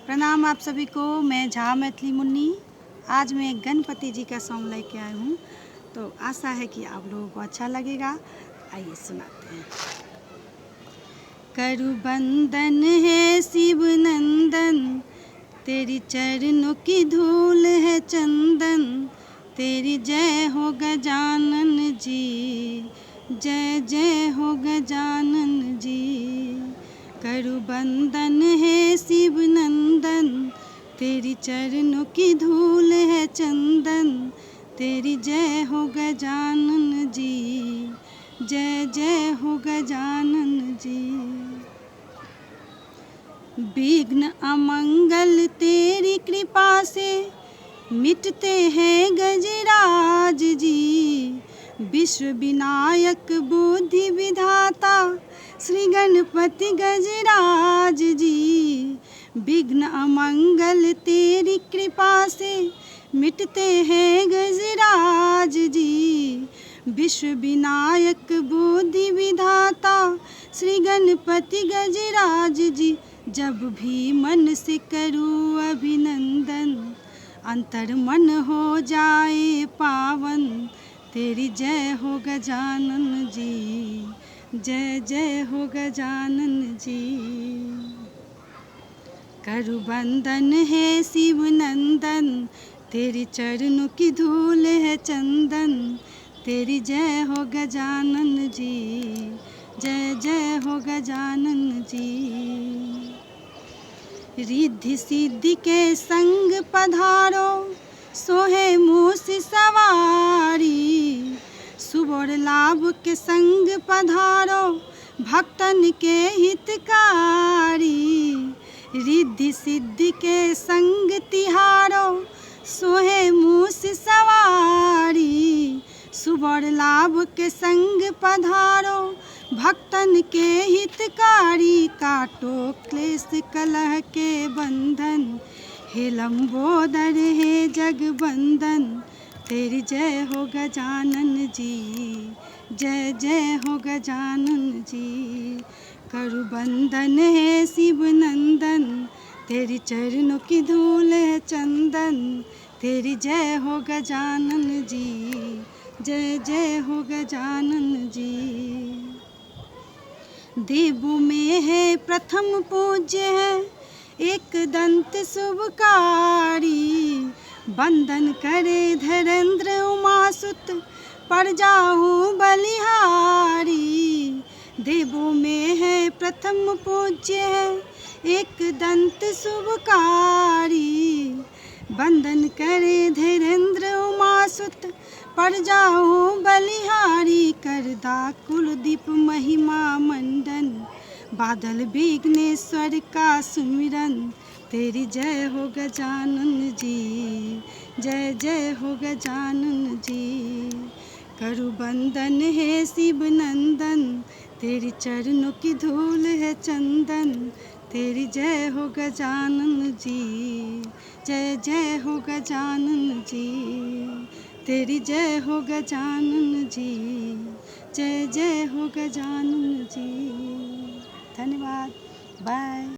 प्रणाम आप सभी को। मैं झा मैथिली मुन्नी। आज मैं गणपति जी का सॉन्ग लेके आई हूँ, तो आशा है कि आप लोगों को अच्छा लगेगा। आइए सुनाते हैं। करु बंदन है शिव नंदन, तेरी चरणों की धूल है चंदन, तेरी जय हो गजानन जी, जय जय हो गजानन जी। करु बंदन है शिव नंदन, तेरी चरणों की धूल है चंदन, तेरी जय हो गजानन जी, जय जय हो गजानन जी। विघ्न अमंगल तेरी कृपा से मिटते हैं गजराज जी, विश्व विनायक बुद्धि विधाता श्री गणपति गजराज जी। विघ्न अमंगल तेरी कृपा से मिटते हैं गजराज जी, विश्व विनायक बुद्धि विधाता श्री गणपति गजराज जी। जब भी मन से करूँ अभिनंदन, अंतर मन हो जाए पावन, तेरी जय हो गजानन जी, जय जय हो गजानन जी। करु बंदन है शिव नंदन, तेरी चरणों की धूल है चंदन, तेरी जय हो गजानन जी, जय जय हो गजानन जी। रिद्धि सिद्धि के संग पधारो, सोहे मूस सवारी, शुभ और लाभ के संग पधारो, भक्तन के हितकारी। रिद्धि सिद्धि के संग तिहारो, सोहे मूस सवारी, शुभ और लाभ के संग पधारो, भक्तन के हितकारी। काटो क्लेश कलह के बंधन, हे लंबोदर हे जगबंदन, तेरी जय हो गजानन जी, जय जय हो गजानन जी। करु बंदन है शिव नंदन, तेरी चरणों की धूल है चंदन, तेरी जय हो गजानन जी, जय जय हो गजानन जी। देवों में है प्रथम पूज्य है, एक दंत शुभकारी, वंदन करे धैरेंद्र उमासुत, पर जाऊं बलिहारी। देवों में है प्रथम पूज्य है, एक दंत शुभकारी, वंदन करे धैरेंद्र उमासुत, पर जाऊं बलिहारी। करदा कुलदीप महिमा मंडन, बादल विघ्नेश्वर का सुमिरन, तेरी जय हो गजानन जी, जय जय हो गजानन जी। करु बंदन है शिव नंदन, तेरी चरणों की धूल है चंदन, तेरी जय हो गजानन जी, जय जय हो गजानन जी, तेरी जय हो गजानन जी, जय जय हो गजानन जी। धन्यवाद। बाय।